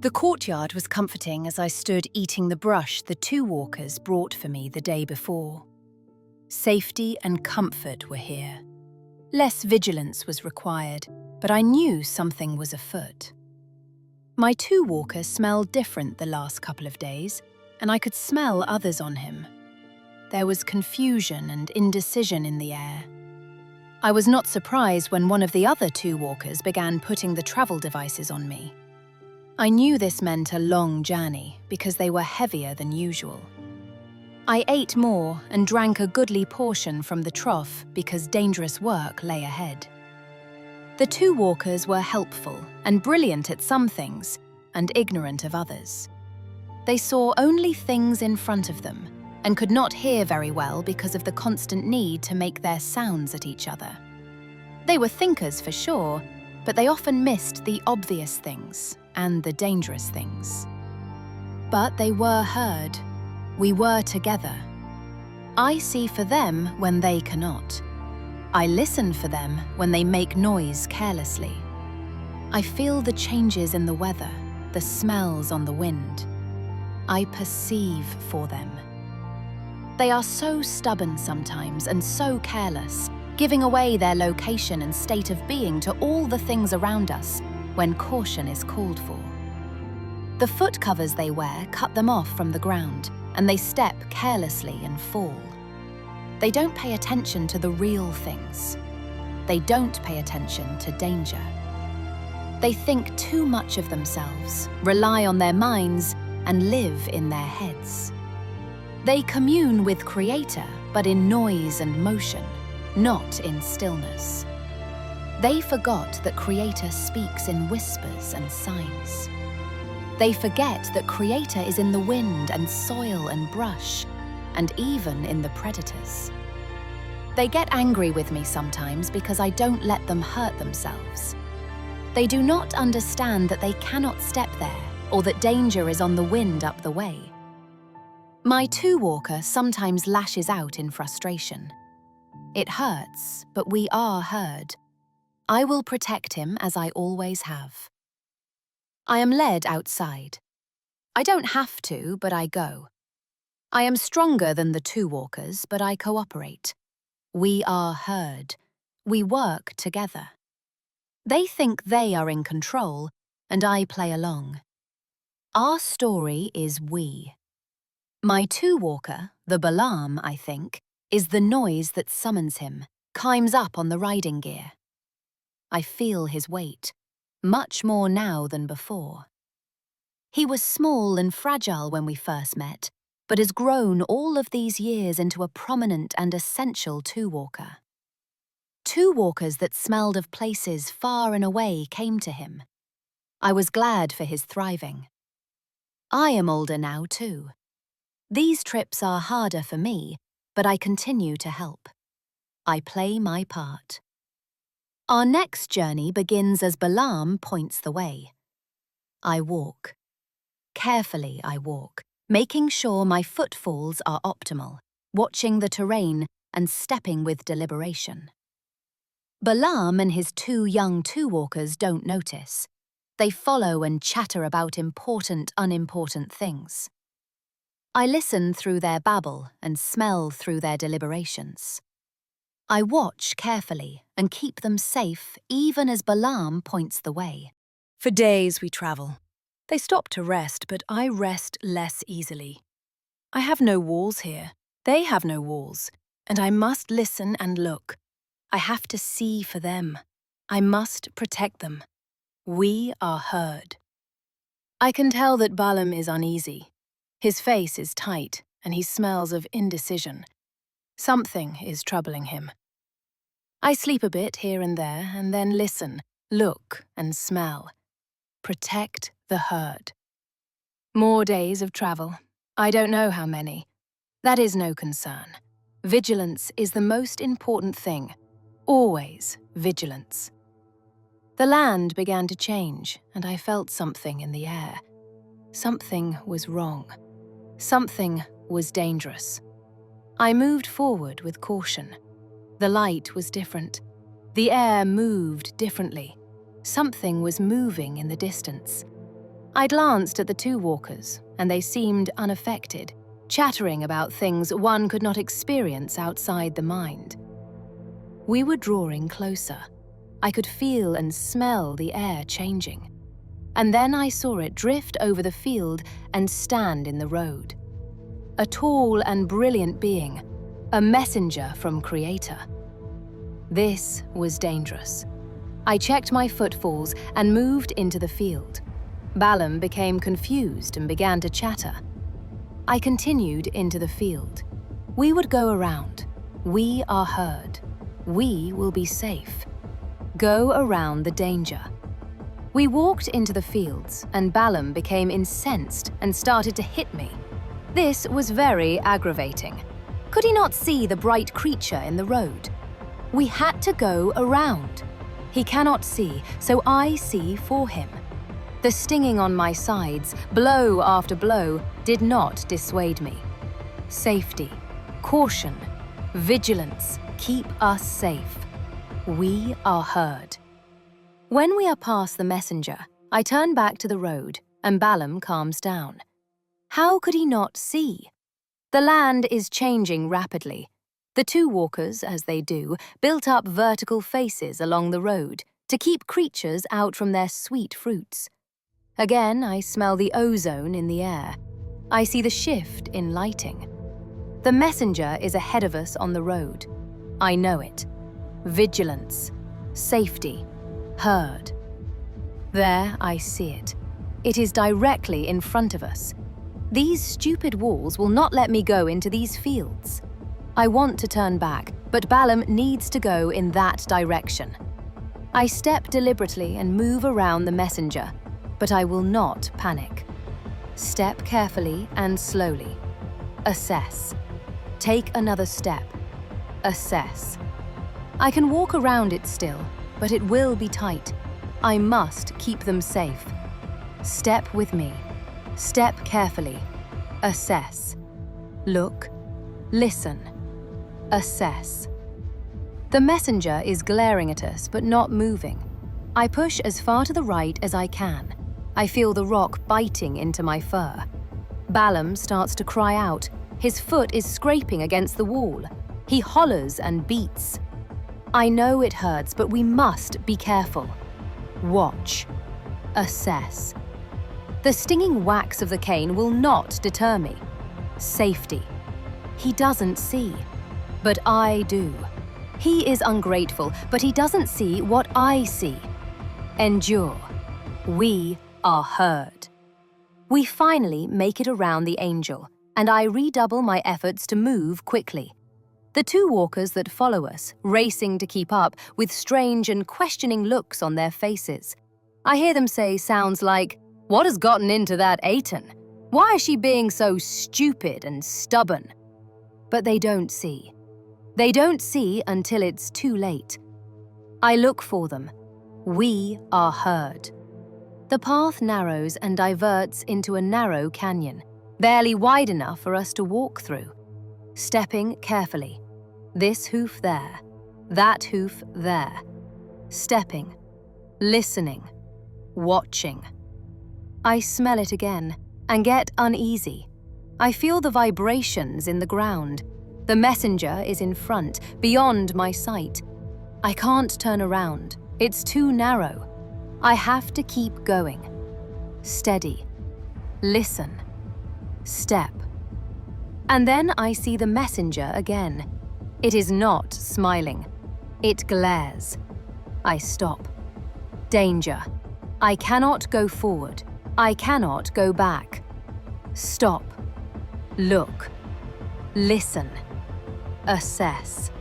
The courtyard was comforting as I stood eating the brush the two walkers brought for me the day before. Safety and comfort were here. Less vigilance was required, but I knew something was afoot. My two walker smelled different the last couple of days, and I could smell others on him. There was confusion and indecision in the air. I was not surprised when one of the other two walkers began putting the travel devices on me. I knew this meant a long journey because they were heavier than usual. I ate more and drank a goodly portion from the trough because dangerous work lay ahead. The two walkers were helpful and brilliant at some things and ignorant of others. They saw only things in front of them and could not hear very well because of the constant need to make their sounds at each other. They were thinkers for sure, but they often missed the obvious things and the dangerous things. But they were heard. We were together. I see for them when they cannot. I listen for them when they make noise carelessly. I feel the changes in the weather, the smells on the wind. I perceive for them. They are so stubborn sometimes and so careless, giving away their location and state of being to all the things around us when caution is called for. The foot covers they wear cut them off from the ground, and they step carelessly and fall. They don't pay attention to the real things. They don't pay attention to danger. They think too much of themselves, rely on their minds, and live in their heads. They commune with Creator, but in noise and motion, not in stillness. They forgot that Creator speaks in whispers and signs. They forget that Creator is in the wind and soil and brush, and even in the predators. They get angry with me sometimes because I don't let them hurt themselves. They do not understand that they cannot step there, or that danger is on the wind up the way. My two-walker sometimes lashes out in frustration. It hurts, but we are heard. I will protect him as I always have. I am led outside. I don't have to, but I go. I am stronger than the two walkers, but I cooperate. We are heard. We work together. They think they are in control, and I play along. Our story is we. My two-walker, the Balaam, I think, is the noise that summons him, climbs up on the riding gear. I feel his weight, much more now than before. He was small and fragile when we first met, but has grown all of these years into a prominent and essential two-walker. Two walkers that smelled of places far and away came to him. I was glad for his thriving. I am older now too. These trips are harder for me, but I continue to help. I play my part. Our next journey begins as Balaam points the way. I walk. Carefully I walk, making sure my footfalls are optimal, watching the terrain and stepping with deliberation. Balaam and his two young two-walkers don't notice. They follow and chatter about important, unimportant things. I listen through their babble and smell through their deliberations. I watch carefully and keep them safe even as Balaam points the way. For days we travel. They stop to rest, but I rest less easily. I have no walls here. They have no walls, and I must listen and look. I have to see for them. I must protect them. We are heard. I can tell that Balaam is uneasy. His face is tight, and he smells of indecision. Something is troubling him. I sleep a bit here and there, and then listen, look, and smell. Protect the herd. More days of travel. I don't know how many. That is no concern. Vigilance is the most important thing. Always vigilance. The land began to change, and I felt something in the air. Something was wrong. Something was dangerous. I moved forward with caution. The light was different. The air moved differently. Something was moving in the distance. I glanced at the two walkers, and they seemed unaffected, chattering about things one could not experience outside the mind. We were drawing closer. I could feel and smell the air changing. And then I saw it drift over the field and stand in the road. A tall and brilliant being, a messenger from Creator. This was dangerous. I checked my footfalls and moved into the field. Balaam became confused and began to chatter. I continued into the field. We would go around. We are heard. We will be safe. Go around the danger. We walked into the fields, and Balaam became incensed and started to hit me. This was very aggravating. Could he not see the bright creature in the road? We had to go around. He cannot see, so I see for him. The stinging on my sides, blow after blow, did not dissuade me. Safety, caution, vigilance keep us safe. We are heard. When we are past the messenger, I turn back to the road, and Balaam calms down. How could he not see? The land is changing rapidly. The two walkers, as they do, built up vertical faces along the road to keep creatures out from their sweet fruits. Again, I smell the ozone in the air. I see the shift in lighting. The messenger is ahead of us on the road. I know it. Vigilance, safety, heard. There I see it. It is directly in front of us. These stupid walls will not let me go into these fields. I want to turn back, but Balaam needs to go in that direction. I step deliberately and move around the messenger, but I will not panic. Step carefully and slowly. Assess. Take another step. Assess. I can walk around it still, but it will be tight. I must keep them safe. Step with me. Step carefully. Assess. Look. Listen. Assess. The messenger is glaring at us, but not moving. I push as far to the right as I can. I feel the rock biting into my fur. Balaam starts to cry out. His foot is scraping against the wall. He hollers and beats. I know it hurts, but we must be careful. Watch. Assess. The stinging whacks of the cane will not deter me. Safety. He doesn't see, but I do. He is ungrateful, but he doesn't see what I see. Endure. We are heard. We finally make it around the angel, and I redouble my efforts to move quickly. The two walkers that follow us, racing to keep up, with strange and questioning looks on their faces. I hear them say sounds like, "What has gotten into that Aten? Why is she being so stupid and stubborn?" But they don't see. They don't see until it's too late. I look for them. We are heard. The path narrows and diverts into a narrow canyon, barely wide enough for us to walk through. Stepping carefully. This hoof there, that hoof there. Stepping, listening, watching. I smell it again and get uneasy. I feel the vibrations in the ground. The messenger is in front, beyond my sight. I can't turn around. It's too narrow. I have to keep going. Steady. Listen. Step. And then I see the messenger again. It is not smiling. It glares. I stop. Danger. I cannot go forward. I cannot go back. Stop. Look. Listen. Assess.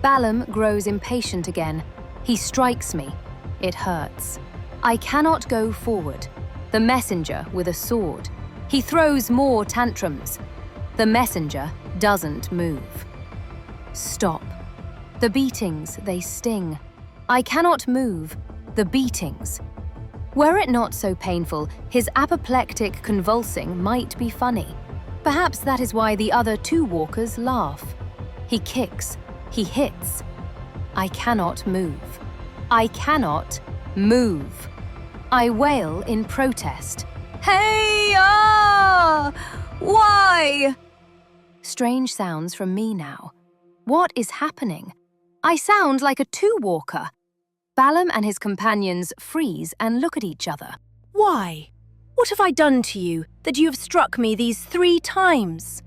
Balaam grows impatient again. He strikes me. It hurts. I cannot go forward. The messenger with a sword. He throws more tantrums. The messenger doesn't move. Stop. The beatings, they sting. I cannot move. The beatings. Were it not so painful, his apoplectic convulsing might be funny. Perhaps that is why the other two walkers laugh. He kicks. He hits. I cannot move. I cannot move. I wail in protest. Hey, ah! Why? Strange sounds from me now. What is happening? I sound like a two-walker. Balaam and his companions freeze and look at each other. Why? What have I done to you that you have struck me these 3 times?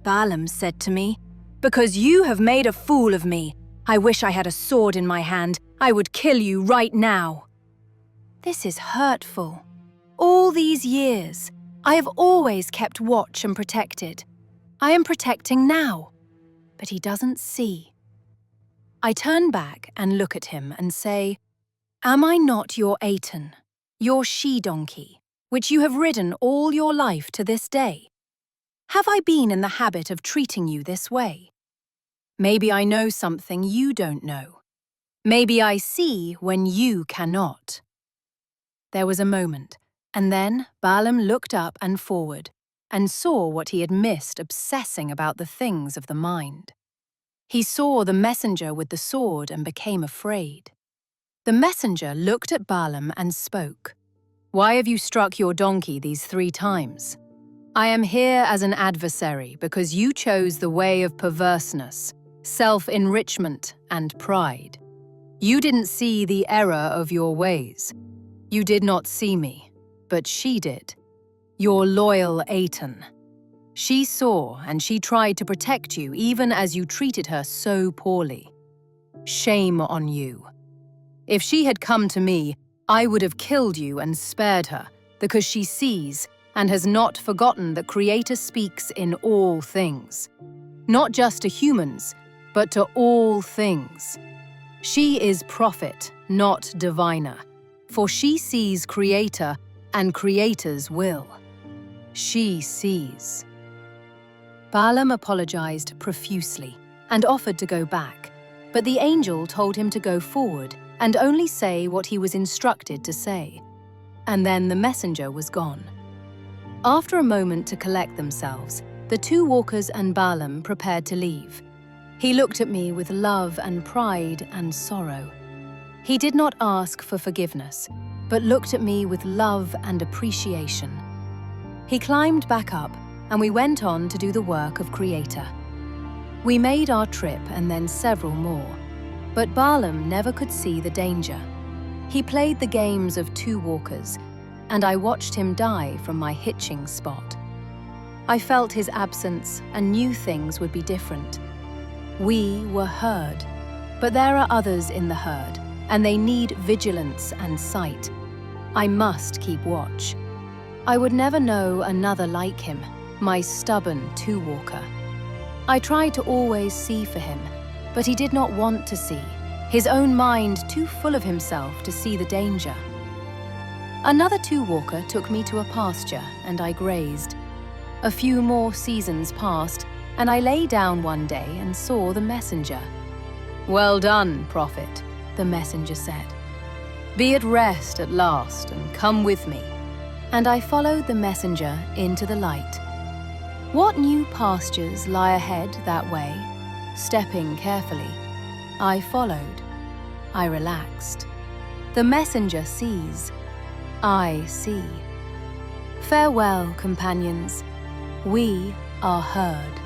Balaam said to me, "Because you have made a fool of me. I wish I had a sword in my hand. I would kill you right now." This is hurtful. All these years, I have always kept watch and protected. I am protecting now, but he doesn't see. I turn back and look at him and say, "Am I not your Aten, your she-donkey, which you have ridden all your life to this day? Have I been in the habit of treating you this way? Maybe I know something you don't know. Maybe I see when you cannot." There was a moment, and then Balaam looked up and forward and saw what he had missed obsessing about the things of the mind. He saw the messenger with the sword and became afraid. The messenger looked at Balaam and spoke. "Why have you struck your donkey these 3 times? I am here as an adversary because you chose the way of perverseness, self-enrichment, and pride. You didn't see the error of your ways. You did not see me, but she did. Your loyal Aten. She saw and she tried to protect you even as you treated her so poorly. Shame on you. If she had come to me, I would have killed you and spared her, because she sees and has not forgotten that Creator speaks in all things, not just to humans, but to all things. She is prophet, not diviner, for she sees Creator and Creator's will. She sees." Balaam apologized profusely and offered to go back, but the angel told him to go forward and only say what he was instructed to say. And then the messenger was gone. After a moment to collect themselves, the 2 walkers and Balaam prepared to leave. He looked at me with love and pride and sorrow. He did not ask for forgiveness, but looked at me with love and appreciation. He climbed back up, and we went on to do the work of Creator. We made our trip and then several more, but Balaam never could see the danger. He played the games of 2 walkers, and I watched him die from my hitching spot. I felt his absence and knew things would be different. We were herd, but there are others in the herd, and they need vigilance and sight. I must keep watch. I would never know another like him, my stubborn 2-walker. I tried to always see for him, but he did not want to see, his own mind too full of himself to see the danger. Another 2-walker took me to a pasture, and I grazed. A few more seasons passed, and I lay down one day and saw the messenger. "Well done, prophet," the messenger said. "Be at rest at last, and come with me." And I followed the messenger into the light. What new pastures lie ahead that way? Stepping carefully, I followed. I relaxed. The messenger sees. I see. Farewell, companions. We are herd.